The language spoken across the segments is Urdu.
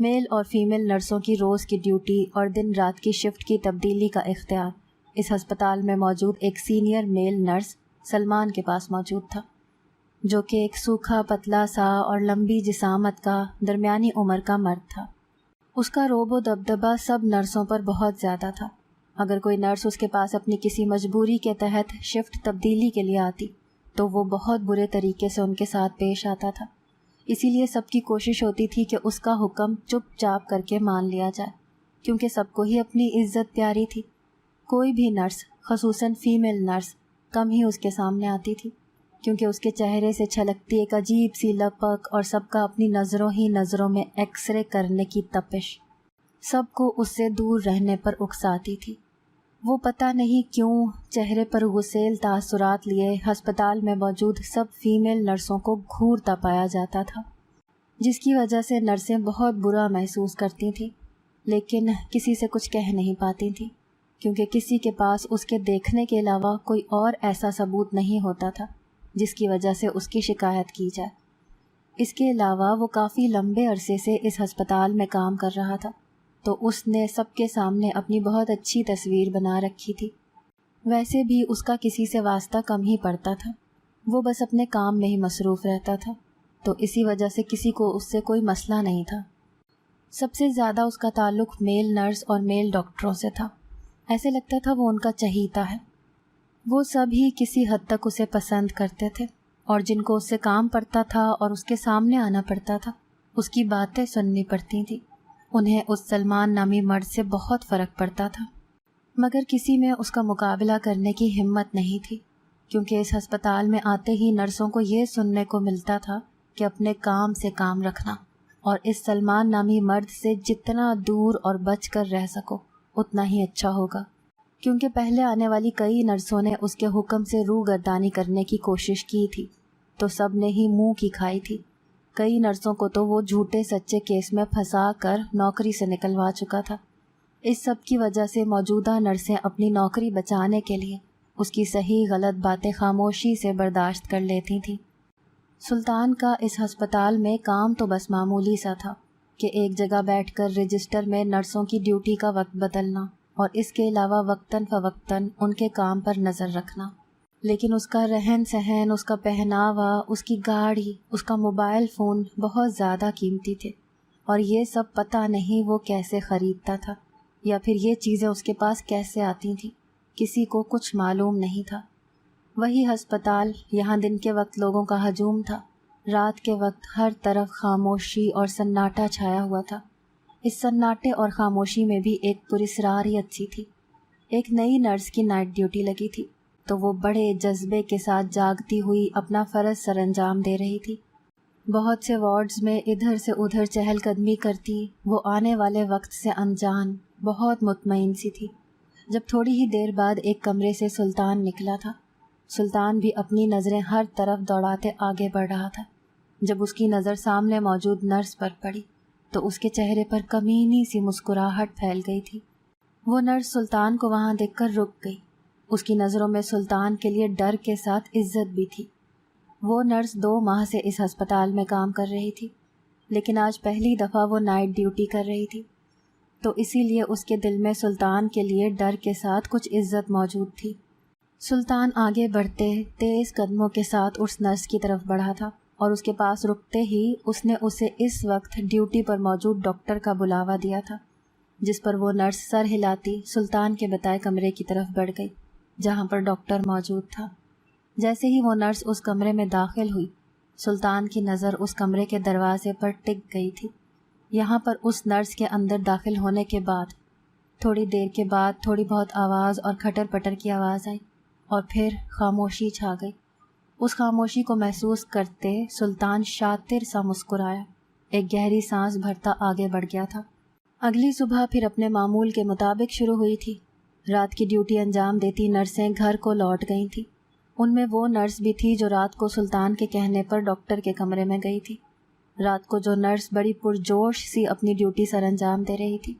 میل اور فیمیل نرسوں کی روز کی ڈیوٹی اور دن رات کی شفٹ کی تبدیلی کا اختیار اس ہسپتال میں موجود ایک سینئر میل نرس سلمان کے پاس موجود تھا، جو کہ ایک سوکھا پتلا سا اور لمبی جسامت کا درمیانی عمر کا مرد تھا۔ اس کا رعب و دبدبہ سب نرسوں پر بہت زیادہ تھا۔ اگر کوئی نرس اس کے پاس اپنی کسی مجبوری کے تحت شفٹ تبدیلی کے لیے آتی تو وہ بہت برے طریقے سے ان کے ساتھ پیش آتا تھا۔ اسی لیے سب کی کوشش ہوتی تھی کہ اس کا حکم چپ چاپ کر کے مان لیا جائے، کیونکہ سب کو ہی اپنی عزت پیاری تھی۔ کوئی بھی نرس، خصوصاً فیمیل نرس، کم ہی اس کے سامنے آتی تھی، کیونکہ اس کے چہرے سے چھلکتی ایک عجیب سی لپک اور سب کا اپنی نظروں ہی نظروں میں ایکس رے کرنے کی تپش سب کو اس سے دور رہنے پر اکساتی تھی۔ وہ پتہ نہیں کیوں چہرے پر غسیل تاثرات لیے ہسپتال میں موجود سب فیمیل نرسوں کو گھورتا پایا جاتا تھا، جس کی وجہ سے نرسیں بہت برا محسوس کرتی تھیں، لیکن کسی سے کچھ کہہ نہیں پاتی تھیں، کیونکہ کسی کے پاس اس کے دیکھنے کے علاوہ کوئی اور ایسا ثبوت نہیں ہوتا تھا جس کی وجہ سے اس کی شکایت کی جائے۔ اس کے علاوہ وہ کافی لمبے عرصے سے اس ہسپتال میں کام کر رہا تھا، تو اس نے سب کے سامنے اپنی بہت اچھی تصویر بنا رکھی تھی۔ ویسے بھی اس کا کسی سے واسطہ کم ہی پڑتا تھا، وہ بس اپنے کام میں ہی مصروف رہتا تھا، تو اسی وجہ سے کسی کو اس سے کوئی مسئلہ نہیں تھا۔ سب سے زیادہ اس کا تعلق میل نرس اور میل ڈاکٹروں سے تھا، ایسے لگتا تھا وہ ان کا چہیتا ہے۔ وہ سب ہی کسی حد تک اسے پسند کرتے تھے، اور جن کو اس سے کام پڑتا تھا اور اس کے سامنے آنا پڑتا تھا، اس کی باتیں سننی پڑتی تھیں، انہیں اس سلمان نامی مرد سے بہت فرق پڑتا تھا، مگر کسی میں اس کا مقابلہ کرنے کی ہمت نہیں تھی، کیونکہ اس ہسپتال میں آتے ہی نرسوں کو یہ سننے کو ملتا تھا کہ اپنے کام سے کام رکھنا اور اس سلمان نامی مرد سے جتنا دور اور بچ کر رہ سکو اتنا ہی اچھا ہوگا، کیونکہ پہلے آنے والی کئی نرسوں نے اس کے حکم سے روگردانی کرنے کی کوشش کی تھی تو سب نے ہی منہ کی کھائی تھی۔ کئی نرسوں کو تو وہ جھوٹے سچے کیس میں پھنسا کر نوکری سے نکلوا چکا تھا۔ اس سب کی وجہ سے موجودہ نرسیں اپنی نوکری بچانے کے لیے اس کی صحیح غلط باتیں خاموشی سے برداشت کر لیتی تھیں۔ سلطان کا اس ہسپتال میں کام تو بس معمولی سا تھا کہ ایک جگہ بیٹھ کر رجسٹر میں نرسوں کی ڈیوٹی کا وقت بدلنا اور اس کے علاوہ وقتاً فوقتاً ان کے کام پر نظر رکھنا، لیکن اس کا رہن سہن، اس کا پہناوا، اس کی گاڑی، اس کا موبائل فون بہت زیادہ قیمتی تھے، اور یہ سب پتہ نہیں وہ کیسے خریدتا تھا یا پھر یہ چیزیں اس کے پاس کیسے آتی تھیں، کسی کو کچھ معلوم نہیں تھا۔ وہی ہسپتال، یہاں دن کے وقت لوگوں کا ہجوم تھا، رات کے وقت ہر طرف خاموشی اور سناٹا چھایا ہوا تھا۔ اس سناٹے اور خاموشی میں بھی ایک پراسراریت سی تھی۔ ایک نئی نرس کی نائٹ ڈیوٹی لگی تھی تو وہ بڑے جذبے کے ساتھ جاگتی ہوئی اپنا فرض سر انجام دے رہی تھی۔ بہت سے وارڈز میں ادھر سے ادھر چہل قدمی کرتی وہ آنے والے وقت سے انجان بہت مطمئن سی تھی، جب تھوڑی ہی دیر بعد ایک کمرے سے سلطان نکلا تھا۔ سلطان بھی اپنی نظریں ہر طرف دوڑاتے آگے بڑھ رہا تھا۔ جب اس کی نظر سامنے موجود نرس پر پڑی تو اس کے چہرے پر کمینی سی مسکراہٹ پھیل گئی تھی۔ وہ نرس سلطان کو وہاں دیکھ کر رک گئی۔ اس کی نظروں میں سلطان کے لیے ڈر کے ساتھ عزت بھی تھی۔ وہ نرس 2 ماہ سے اس ہسپتال میں کام کر رہی تھی، لیکن آج پہلی دفعہ وہ نائٹ ڈیوٹی کر رہی تھی، تو اسی لیے اس کے دل میں سلطان کے لیے ڈر کے ساتھ کچھ عزت موجود تھی۔ سلطان آگے بڑھتے تیز قدموں کے ساتھ اس نرس کی طرف بڑھا تھا، اور اس کے پاس رکتے ہی اس نے اسے اس وقت ڈیوٹی پر موجود ڈاکٹر کا بلاوا دیا تھا، جس پر وہ نرس سر ہلاتی سلطان کے بتائے کمرے کی طرف بڑھ گئی جہاں پر ڈاکٹر موجود تھا۔ جیسے ہی وہ نرس اس کمرے میں داخل ہوئی، سلطان کی نظر اس کمرے کے دروازے پر ٹک گئی تھی۔ یہاں پر اس نرس کے اندر داخل ہونے کے بعد تھوڑی دیر کے بعد تھوڑی بہت آواز اور کھٹر پٹر کی آواز آئی، اور پھر خاموشی چھا گئی۔ اس خاموشی کو محسوس کرتے سلطان شاطر سا مسکرایا، ایک گہری سانس بھرتا آگے بڑھ گیا تھا۔ اگلی صبح پھر اپنے معمول کے مطابق شروع ہوئی تھی۔ رات کی ڈیوٹی انجام دیتی نرسیں گھر کو لوٹ گئی تھیں۔ ان میں وہ نرس بھی تھی جو رات کو سلطان کے کہنے پر ڈاکٹر کے کمرے میں گئی تھی۔ رات کو جو نرس بڑی پرجوش سی اپنی ڈیوٹی سر انجام دے رہی تھی،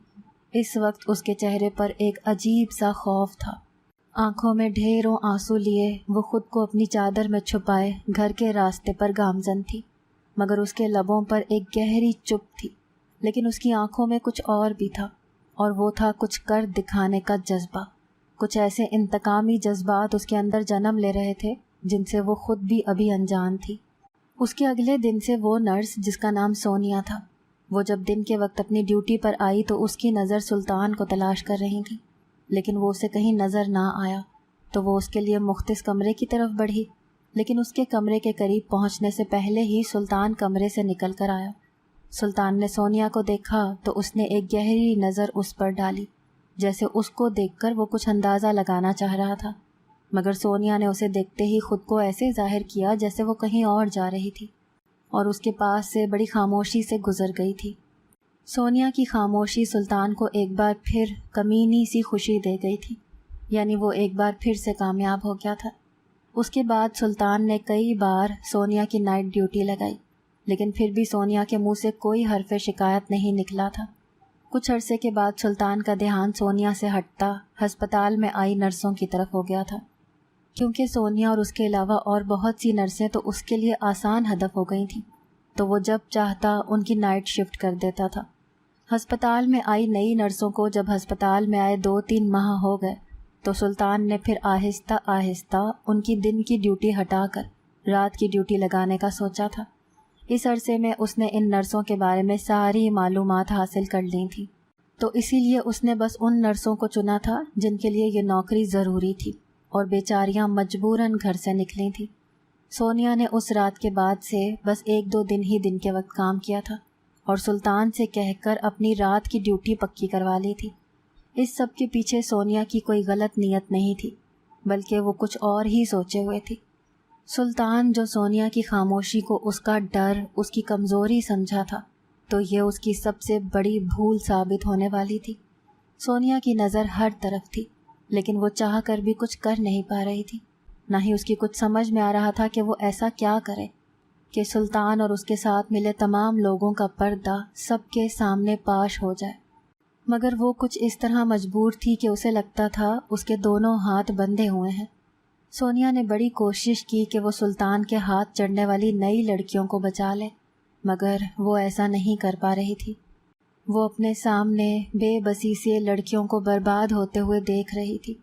اس وقت اس کے چہرے پر ایک عجیب سا خوف تھا۔ آنکھوں میں ڈھیروں آنسو لیے وہ خود کو اپنی چادر میں چھپائے گھر کے راستے پر گامزن تھی، مگر اس کے لبوں پر ایک گہری چپ تھی، لیکن اس کی آنکھوں میں کچھ اور بھی تھا، اور وہ تھا کچھ کر دکھانے کا جذبہ۔ کچھ ایسے انتقامی جذبات اس کے اندر جنم لے رہے تھے جن سے وہ خود بھی ابھی انجان تھی۔ اس کے اگلے دن سے وہ نرس جس کا نام سونیا تھا، وہ جب دن کے وقت اپنی ڈیوٹی پر آئی تو اس کی نظر سلطان کو تلاش کر رہی تھی، لیکن وہ اسے کہیں نظر نہ آیا تو وہ اس کے لیے مختص کمرے کی طرف بڑھی، لیکن اس کے کمرے کے قریب پہنچنے سے پہلے ہی سلطان کمرے سے نکل کر آیا۔ سلطان نے سونیا کو دیکھا تو اس نے ایک گہری نظر اس پر ڈالی، جیسے اس کو دیکھ کر وہ کچھ اندازہ لگانا چاہ رہا تھا، مگر سونیا نے اسے دیکھتے ہی خود کو ایسے ظاہر کیا جیسے وہ کہیں اور جا رہی تھی، اور اس کے پاس سے بڑی خاموشی سے گزر گئی تھی۔ سونیا کی خاموشی سلطان کو ایک بار پھر کمینی سی خوشی دے گئی تھی، یعنی وہ ایک بار پھر سے کامیاب ہو گیا تھا۔ اس کے بعد سلطان نے کئی بار سونیا کی نائٹ ڈیوٹی لگائی، لیکن پھر بھی سونیا کے منہ سے کوئی حرف شکایت نہیں نکلا تھا۔ کچھ عرصے کے بعد سلطان کا دھیان سونیا سے ہٹتا ہسپتال میں آئی نرسوں کی طرف ہو گیا تھا، کیونکہ سونیا اور اس کے علاوہ اور بہت سی نرسیں تو اس کے لیے آسان ہدف ہو گئی تھیں، تو وہ جب چاہتا ان کی نائٹ شفٹ کر دیتا تھا۔ ہسپتال میں آئی نئی نرسوں کو جب ہسپتال میں آئے 2-3 ماہ ہو گئے تو سلطان نے پھر آہستہ آہستہ ان کی دن کی ڈیوٹی ہٹا کر رات کی ڈیوٹی لگانے کا سوچا تھا۔ اس عرصے میں اس نے ان نرسوں کے بارے میں ساری معلومات حاصل کر لی تھی، تو اسی لیے اس نے بس ان نرسوں کو چنا تھا جن کے لیے یہ نوکری ضروری تھی، اور بیچاریاں مجبوراً گھر سے نکلی تھیں۔ سونیا نے اس رات کے بعد سے بس 1-2 دن ہی دن کے وقت کام کیا تھا، اور سلطان سے کہہ کر اپنی رات کی ڈیوٹی پکی کروا لی تھی۔ اس سب کے پیچھے سونیا کی کوئی غلط نیت نہیں تھی، بلکہ وہ کچھ اور ہی سوچے ہوئے تھی۔ سلطان جو سونیا کی خاموشی کو اس کا ڈر، اس کی کمزوری سمجھا تھا، تو یہ اس کی سب سے بڑی بھول ثابت ہونے والی تھی۔ سونیا کی نظر ہر طرف تھی، لیکن وہ چاہ کر بھی کچھ کر نہیں پا رہی تھی، نہ ہی اس کی کچھ سمجھ میں آ رہا تھا کہ وہ ایسا کیا کرے کہ سلطان اور اس کے ساتھ ملے تمام لوگوں کا پردہ سب کے سامنے پاش ہو جائے۔ مگر وہ کچھ اس طرح مجبور تھی کہ اسے لگتا تھا اس کے دونوں ہاتھ بندھے ہوئے ہیں۔ سونیا نے بڑی کوشش کی کہ وہ سلطان کے ہاتھ چڑھنے والی نئی لڑکیوں کو بچا لے، مگر وہ ایسا نہیں کر پا رہی تھی۔ وہ اپنے سامنے بے بسی سے لڑکیوں کو برباد ہوتے ہوئے دیکھ رہی تھی۔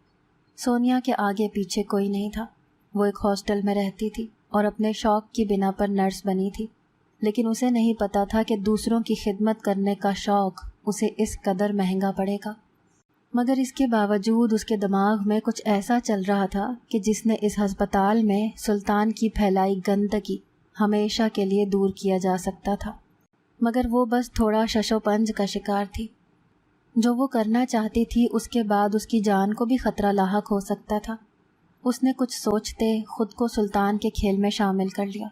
سونیا کے آگے پیچھے کوئی نہیں تھا۔ وہ ایک ہاسٹل میں رہتی تھی اور اپنے شوق کی بنا پر نرس بنی تھی، لیکن اسے نہیں پتا تھا کہ دوسروں کی خدمت کرنے کا شوق اسے اس قدر مہنگا پڑے گا۔ مگر اس کے باوجود اس کے دماغ میں کچھ ایسا چل رہا تھا کہ جس نے اس ہسپتال میں سلطان کی پھیلائی گندگی ہمیشہ کے لیے دور کیا جا سکتا تھا، مگر وہ بس تھوڑا ششو پنج کا شکار تھی۔ جو وہ کرنا چاہتی تھی اس کے بعد اس کی جان کو بھی خطرہ لاحق ہو سکتا تھا۔ اس نے کچھ سوچتے خود کو سلطان کے کھیل میں شامل کر لیا،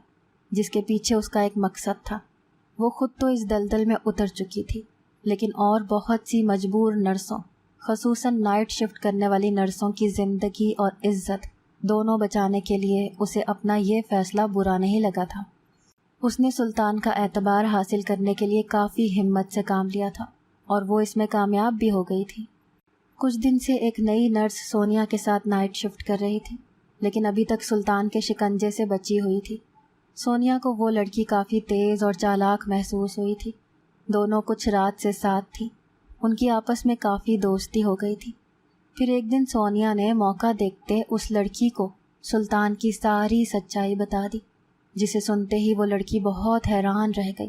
جس کے پیچھے اس کا ایک مقصد تھا۔ وہ خود تو اس دلدل میں اتر چکی تھی، لیکن اور بہت سی مجبور نرسوں، خصوصاً نائٹ شفٹ کرنے والی نرسوں کی زندگی اور عزت دونوں بچانے کے لیے اسے اپنا یہ فیصلہ برا نہیں لگا تھا۔ اس نے سلطان کا اعتبار حاصل کرنے کے لیے کافی ہمت سے کام لیا تھا، اور وہ اس میں کامیاب بھی ہو گئی تھی۔ کچھ دن سے ایک نئی نرس سونیا کے ساتھ نائٹ شفٹ کر رہی تھی، لیکن ابھی تک سلطان کے شکنجے سے بچی ہوئی تھی۔ سونیا کو وہ لڑکی کافی تیز اور چالاک محسوس ہوئی تھی۔ دونوں کچھ رات سے ساتھ تھیں، ان کی آپس میں کافی دوستی ہو گئی تھی۔ پھر ایک دن سونیا نے موقع دیکھتے اس لڑکی کو سلطان کی ساری سچائی بتا دی، جسے سنتے ہی وہ لڑکی بہت حیران رہ گئی۔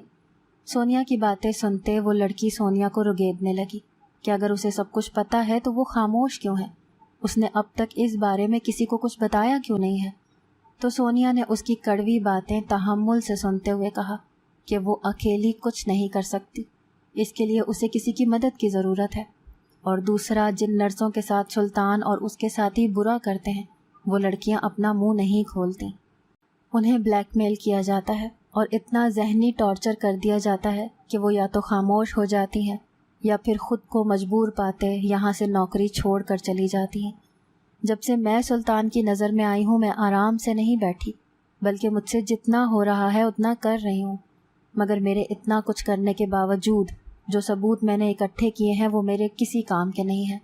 سونیا کی باتیں سنتے وہ لڑکی سونیا کو رگیدنے لگی کہ اگر اسے سب کچھ پتہ ہے تو وہ خاموش کیوں ہے، اس نے اب تک اس بارے میں کسی کو کچھ بتایا کیوں نہیں ہے۔ تو سونیا نے اس کی کڑوی باتیں تحمل سے سنتے ہوئے کہا کہ وہ اکیلی کچھ نہیں کر سکتی، اس کے لیے اسے کسی کی مدد کی ضرورت ہے، اور دوسرا جن نرسوں کے ساتھ سلطان اور اس کے ساتھی برا کرتے ہیں وہ لڑکیاں اپنا منہ نہیں کھولتی، انہیں بلیک میل کیا جاتا ہے اور اتنا ذہنی ٹارچر کر دیا جاتا ہے کہ وہ یا تو خاموش ہو جاتی ہیں یا پھر خود کو مجبور پاتے یہاں سے نوکری چھوڑ کر چلی جاتی ہیں۔ جب سے میں سلطان کی نظر میں آئی ہوں میں آرام سے نہیں بیٹھی، بلکہ مجھ سے جتنا ہو رہا ہے اتنا کر رہی ہوں، مگر میرے اتنا کچھ کرنے کے باوجود جو ثبوت میں نے اکٹھے کیے ہیں وہ میرے کسی کام کے نہیں ہیں،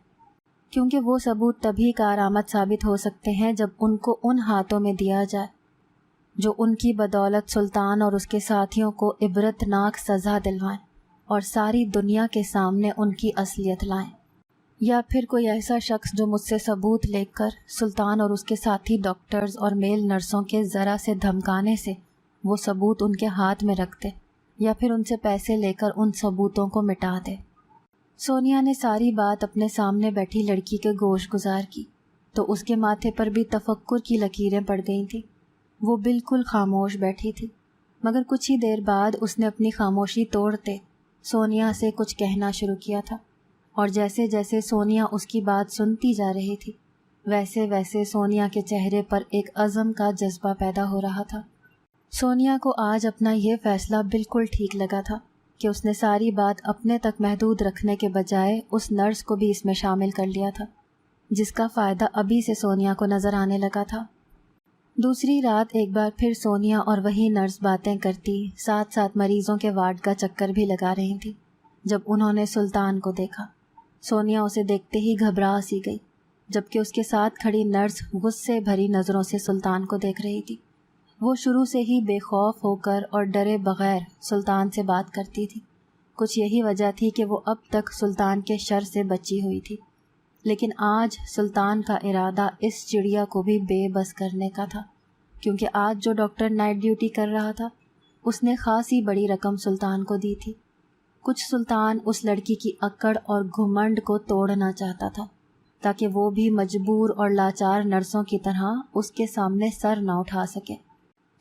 کیونکہ وہ ثبوت تبھی کارآمد ثابت ہو سکتے ہیں جب ان کو ان ہاتھوں میں دیا جائے جو ان کی بدولت سلطان اور اس کے ساتھیوں کو عبرتناک سزا دلوائیں، اور ساری دنیا کے سامنے ان کی اصلیت لائیں، یا پھر کوئی ایسا شخص جو مجھ سے ثبوت لے کر سلطان اور اس کے ساتھی ڈاکٹرز اور میل نرسوں کے ذرا سے دھمکانے سے وہ ثبوت ان کے ہاتھ میں رکھ دے، یا پھر ان سے پیسے لے کر ان ثبوتوں کو مٹا دے۔ سونیا نے ساری بات اپنے سامنے بیٹھی لڑکی کے گوش گزار کی تو اس کے ماتھے پر بھی تفکر کی لکیریں پڑ گئی تھیں۔ وہ بالکل خاموش بیٹھی تھی، مگر کچھ ہی دیر بعد اس نے اپنی خاموشی توڑتے سونیا سے کچھ کہنا شروع کیا تھا، اور جیسے جیسے سونیا اس کی بات سنتی جا رہی تھی ویسے ویسے سونیا کے چہرے پر ایک عزم کا جذبہ پیدا ہو رہا تھا۔ سونیا کو آج اپنا یہ فیصلہ بالکل ٹھیک لگا تھا کہ اس نے ساری بات اپنے تک محدود رکھنے کے بجائے اس نرس کو بھی اس میں شامل کر لیا تھا، جس کا فائدہ ابھی سے سونیا کو نظر آنے لگا تھا۔ دوسری رات ایک بار پھر سونیا اور وہی نرس باتیں کرتی ساتھ ساتھ مریضوں کے وارڈ کا چکر بھی لگا رہی تھی۔ جب انہوں نے سلطان کو دیکھا، سونیا اسے دیکھتے ہی گھبرا سی گئی، جبکہ اس کے ساتھ کھڑی نرس غصے بھری نظروں سے سلطان کو دیکھ رہی تھی۔ وہ شروع سے ہی بے خوف ہو کر اور ڈرے بغیر سلطان سے بات کرتی تھی۔ کچھ یہی وجہ تھی کہ وہ اب تک سلطان کے شر سے بچی ہوئی تھی، لیکن آج سلطان کا ارادہ اس چڑیا کو بھی بے بس کرنے کا تھا، کیونکہ آج جو ڈاکٹر نائٹ ڈیوٹی کر رہا تھا اس نے خاصی بڑی رقم سلطان کو دی تھی۔ کچھ سلطان اس لڑکی کی اکڑ اور گھمنڈ کو توڑنا چاہتا تھا تاکہ وہ بھی مجبور اور لاچار نرسوں کی طرح اس کے سامنے سر نہ اٹھا سکے۔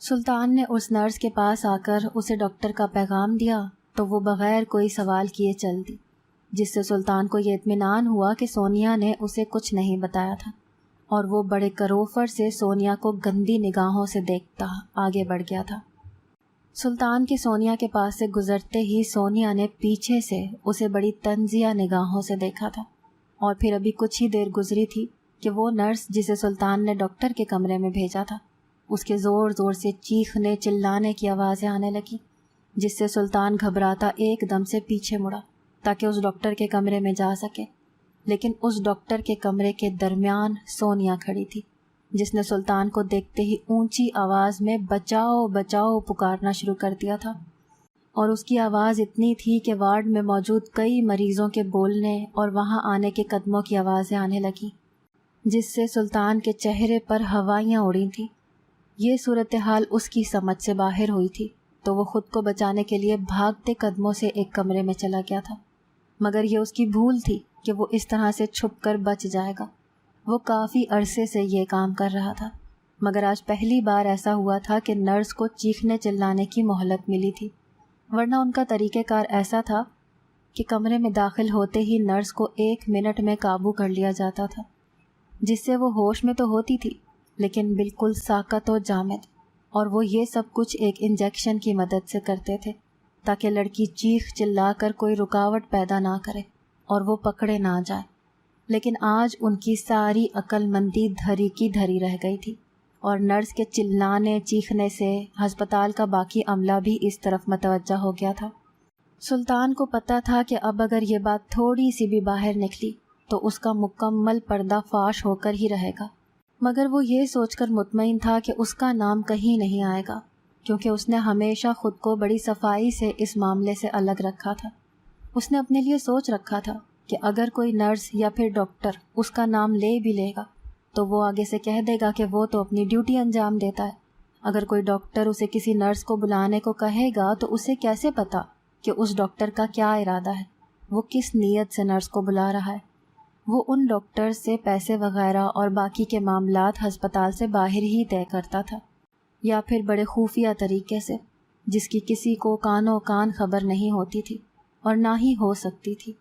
سلطان نے اس نرس کے پاس آ کر اسے ڈاکٹر کا پیغام دیا تو وہ بغیر کوئی سوال کیے چل دی، جس سے سلطان کو یہ اطمینان ہوا کہ سونیا نے اسے کچھ نہیں بتایا تھا، اور وہ بڑے کروفر سے سونیا کو گندی نگاہوں سے دیکھتا آگے بڑھ گیا تھا۔ سلطان کے سونیا کے پاس سے گزرتے ہی سونیا نے پیچھے سے اسے بڑی طنزیہ نگاہوں سے دیکھا تھا، اور پھر ابھی کچھ ہی دیر گزری تھی کہ وہ نرس جسے سلطان نے ڈاکٹر کے کمرے میں بھیجا تھا، اس کے زور زور سے چیخنے چلانے کی آوازیں آنے لگیں، جس سے سلطان گھبراتا ایک دم سے پیچھے مڑا تاکہ اس ڈاکٹر کے کمرے میں جا سکے، لیکن اس ڈاکٹر کے کمرے کے درمیان سونیا کھڑی تھی، جس نے سلطان کو دیکھتے ہی اونچی آواز میں بچاؤ بچاؤ پکارنا شروع کر دیا تھا، اور اس کی آواز اتنی تھی کہ وارڈ میں موجود کئی مریضوں کے بولنے اور وہاں آنے کے قدموں کی آوازیں آنے لگیں، جس سے سلطان کے چہرے پر ہوائیاں اڑی تھیں۔ یہ صورتحال اس کی سمجھ سے باہر ہوئی تھی تو وہ خود کو بچانے کے لیے بھاگتے قدموں سے ایک کمرے میں چلا گیا تھا، مگر یہ اس کی بھول تھی کہ وہ اس طرح سے چھپ کر بچ جائے گا۔ وہ کافی عرصے سے یہ کام کر رہا تھا، مگر آج پہلی بار ایسا ہوا تھا کہ نرس کو چیخنے چلانے کی مہلت ملی تھی، ورنہ ان کا طریقہ کار ایسا تھا کہ کمرے میں داخل ہوتے ہی نرس کو 1 منٹ میں قابو کر لیا جاتا تھا، جس سے وہ ہوش میں تو ہوتی تھی لیکن بالکل ساکت و جامد، اور وہ یہ سب کچھ ایک انجیکشن کی مدد سے کرتے تھے تاکہ لڑکی چیخ چلا کر کوئی رکاوٹ پیدا نہ کرے اور وہ پکڑے نہ جائے۔ لیکن آج ان کی ساری عقل مندی دھری کی دھری رہ گئی تھی، اور نرس کے چلانے چیخنے سے ہسپتال کا باقی عملہ بھی اس طرف متوجہ ہو گیا تھا۔ سلطان کو پتہ تھا کہ اب اگر یہ بات تھوڑی سی بھی باہر نکلی تو اس کا مکمل پردہ فاش ہو کر ہی رہے گا، مگر وہ یہ سوچ کر مطمئن تھا کہ اس کا نام کہیں نہیں آئے گا، کیونکہ اس نے ہمیشہ خود کو بڑی صفائی سے اس معاملے سے الگ رکھا تھا۔ اس نے اپنے لیے سوچ رکھا تھا کہ اگر کوئی نرس یا پھر ڈاکٹر اس کا نام لے بھی لے گا تو وہ آگے سے کہہ دے گا کہ وہ تو اپنی ڈیوٹی انجام دیتا ہے۔ اگر کوئی ڈاکٹر اسے کسی نرس کو بلانے کو کہے گا تو اسے کیسے پتا کہ اس ڈاکٹر کا کیا ارادہ ہے، وہ کس نیت سے نرس کو بلا رہا ہے۔ وہ ان ڈاکٹر سے پیسے وغیرہ اور باقی کے معاملات ہسپتال سے باہر ہی طے کرتا تھا، یا پھر بڑے خفیہ طریقے سے، جس کی کسی کو کانوں کان خبر نہیں ہوتی تھی اور نہ ہی ہو سکتی تھی۔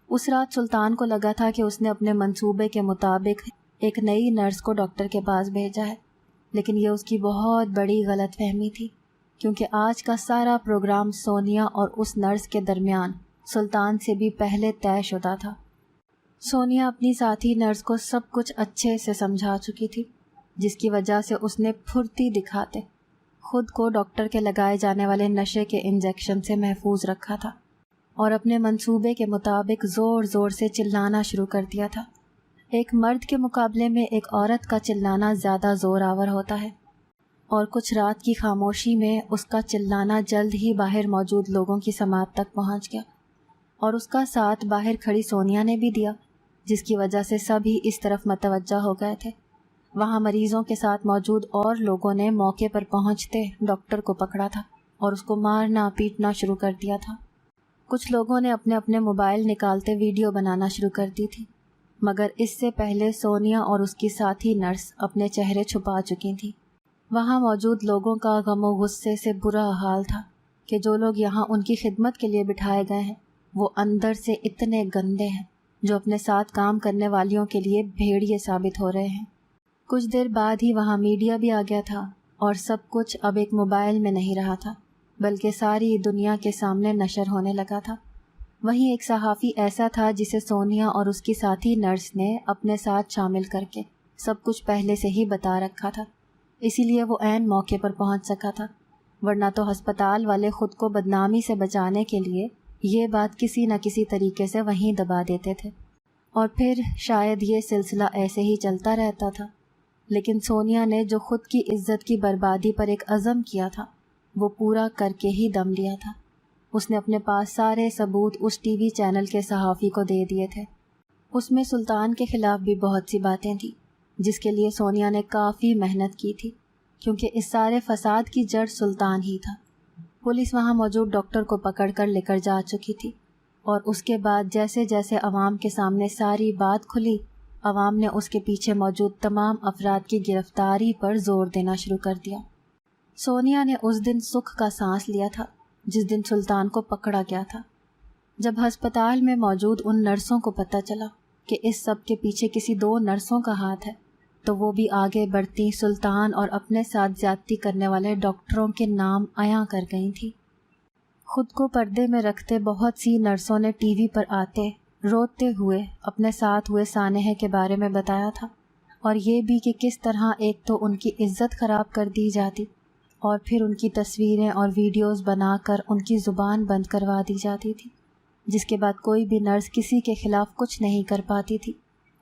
اس رات سلطان کو لگا تھا کہ اس نے اپنے منصوبے کے مطابق ایک نئی نرس کو ڈاکٹر کے پاس بھیجا ہے، لیکن یہ اس کی بہت بڑی غلط فہمی تھی، کیونکہ آج کا سارا پروگرام سونیا اور اس نرس کے درمیان سلطان سے بھی پہلے طے شدہ تھا۔ سونیا اپنی ساتھی نرس کو سب کچھ اچھے سے سمجھا چکی تھی، جس کی وجہ سے اس نے پھرتی دکھاتے خود کو ڈاکٹر کے لگائے جانے والے نشے کے انجیکشن سے محفوظ رکھا تھا، اور اپنے منصوبے کے مطابق زور زور سے چلانا شروع کر دیا تھا۔ ایک مرد کے مقابلے میں ایک عورت کا چلانا زیادہ زور آور ہوتا ہے، اور کچھ رات کی خاموشی میں اس کا چلانا جلد ہی باہر موجود لوگوں کی سماعت تک پہنچ گیا، اور اس کا ساتھ باہر کھڑی سونیا نے بھی دیا، جس کی وجہ سے سبھی اس طرف متوجہ ہو گئے تھے۔ وہاں مریضوں کے ساتھ موجود اور لوگوں نے موقع پر پہنچتے ڈاکٹر کو پکڑا تھا اور اس کو مارنا پیٹنا شروع کر دیا تھا۔ کچھ لوگوں نے اپنے اپنے موبائل نکالتے ویڈیو بنانا شروع کر دی تھی، مگر اس سے پہلے سونیا اور اس کی ساتھی نرس اپنے چہرے چھپا چکی تھیں۔ وہاں موجود لوگوں کا غم و غصے سے برا حال تھا کہ جو لوگ یہاں ان کی خدمت کے لیے بٹھائے گئے ہیں وہ اندر سے اتنے گندے ہیں جو اپنے ساتھ کام کرنے والیوں کے لیے بھیڑیے ثابت ہو رہے ہیں۔ کچھ دیر بعد ہی وہاں میڈیا بھی آ گیا تھا، اور سب کچھ اب ایک موبائل میں نہیں رہا تھا بلکہ ساری دنیا کے سامنے نشر ہونے لگا تھا۔ وہیں ایک صحافی ایسا تھا جسے سونیا اور اس کی ساتھی نرس نے اپنے ساتھ شامل کر کے سب کچھ پہلے سے ہی بتا رکھا تھا، اسی لیے وہ عین موقع پر پہنچ سکا تھا، ورنہ تو ہسپتال والے خود کو بدنامی سے بچانے کے لیے یہ بات کسی نہ کسی طریقے سے وہیں دبا دیتے تھے، اور پھر شاید یہ سلسلہ ایسے ہی چلتا رہتا تھا۔ لیکن سونیا نے جو خود کی عزت کی بربادی پر ایک عزم کیا تھا وہ پورا کر کے ہی دم لیا تھا۔ اس نے اپنے پاس سارے ثبوت اس ٹی وی چینل کے صحافی کو دے دیے تھے۔ اس میں سلطان کے خلاف بھی بہت سی باتیں تھیں جس کے لیے سونیا نے کافی محنت کی تھی، کیونکہ اس سارے فساد کی جڑ سلطان ہی تھا۔ پولیس وہاں موجود ڈاکٹر کو پکڑ کر لے کر جا چکی تھی، اور اس کے بعد جیسے جیسے عوام کے سامنے ساری بات کھلی، عوام نے اس کے پیچھے موجود تمام افراد کی گرفتاری پر زور دینا شروع کر دیا۔ سونیا نے اس دن سکھ کا سانس لیا تھا جس دن سلطان کو پکڑا گیا تھا۔ جب ہسپتال میں موجود ان نرسوں کو پتہ چلا کہ اس سب کے پیچھے کسی 2 نرسوں کا ہاتھ ہے تو وہ بھی آگے بڑھتی سلطان اور اپنے ساتھ زیادتی کرنے والے ڈاکٹروں کے نام عیاں کر گئی تھی۔ خود کو پردے میں رکھتے بہت سی نرسوں نے ٹی وی پر آتے روتے ہوئے اپنے ساتھ ہوئے سانحے کے بارے میں بتایا تھا، اور یہ بھی کہ کس طرح ایک تو ان کی عزت خراب کر دی جاتی اور پھر ان کی تصویریں اور ویڈیوز بنا کر ان کی زبان بند کروا دی جاتی تھی، جس کے بعد کوئی بھی نرس کسی کے خلاف کچھ نہیں کر پاتی تھی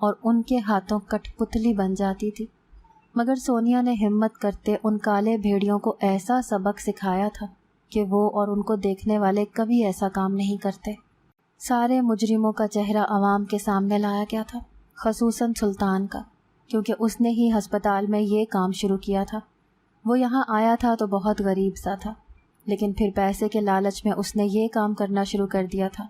اور ان کے ہاتھوں کٹ پتلی بن جاتی تھی۔ مگر سونیا نے ہمت کرتے ان کالے بھیڑیوں کو ایسا سبق سکھایا تھا کہ وہ اور ان کو دیکھنے والے کبھی ایسا کام نہیں کرتے۔ سارے مجرموں کا چہرہ عوام کے سامنے لایا گیا تھا، خصوصاً سلطان کا، کیونکہ اس نے ہی ہسپتال میں یہ کام شروع کیا تھا۔ وہ یہاں آیا تھا تو بہت غریب سا تھا، لیکن پھر پیسے کے لالچ میں اس نے یہ کام کرنا شروع کر دیا تھا۔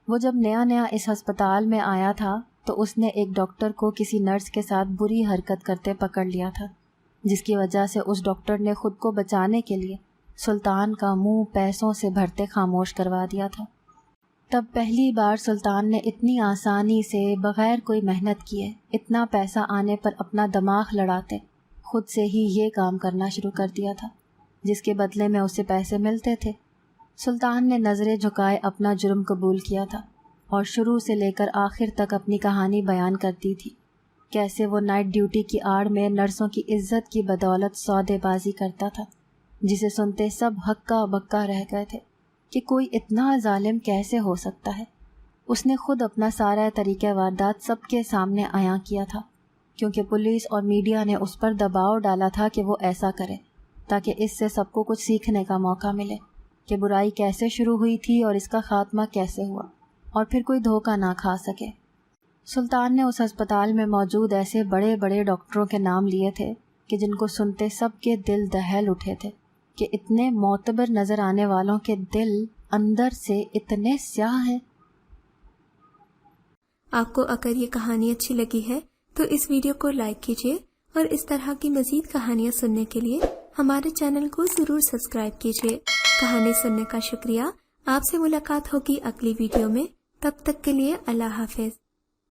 وہ جب نیا نیا اس ہسپتال میں آیا تھا تو اس نے ایک ڈاکٹر کو کسی نرس کے ساتھ بری حرکت کرتے پکڑ لیا تھا، جس کی وجہ سے اس ڈاکٹر نے خود کو بچانے کے لیے سلطان کا منہ پیسوں سے بھرتے خاموش کروا دیا تھا۔ تب پہلی بار سلطان نے اتنی آسانی سے بغیر کوئی محنت کیے اتنا پیسہ آنے پر اپنا دماغ لڑاتے خود سے ہی یہ کام کرنا شروع کر دیا تھا، جس کے بدلے میں اسے پیسے ملتے تھے۔ سلطان نے نظریں جھکائے اپنا جرم قبول کیا تھا اور شروع سے لے کر آخر تک اپنی کہانی بیان کرتی تھی، کیسے وہ نائٹ ڈیوٹی کی آڑ میں نرسوں کی عزت کی بدولت سودے بازی کرتا تھا، جسے سنتے سب ہکا بکا رہ گئے تھے کہ کوئی اتنا ظالم کیسے ہو سکتا ہے۔ اس نے خود اپنا سارا طریقہ واردات سب کے سامنے عیاں کیا تھا، کیونکہ پولیس اور میڈیا نے اس پر دباؤ ڈالا تھا کہ وہ ایسا کرے تاکہ اس سے سب کو کچھ سیکھنے کا موقع ملے کہ برائی کیسے شروع ہوئی تھی اور اس کا خاتمہ کیسے ہوا، اور پھر کوئی دھوکہ نہ کھا سکے۔ سلطان نے اس ہسپتال میں موجود ایسے بڑے بڑے ڈاکٹروں کے نام لیے تھے کہ جن کو سنتے سب کے دل دہل اٹھے تھے کہ اتنے معتبر نظر آنے والوں کے دل اندر سے اتنے سیاہ ہیں۔ آپ کو اگر یہ کہانی اچھی لگی ہے تو اس ویڈیو کو لائک کیجیے، اور اس طرح کی مزید کہانیاں سننے کے لیے ہمارے چینل کو ضرور سبسکرائب کیجیے۔ کہانی سننے کا شکریہ۔ آپ سے ملاقات ہوگی اگلی ویڈیو میں، تب تک کے لیے اللہ حافظ۔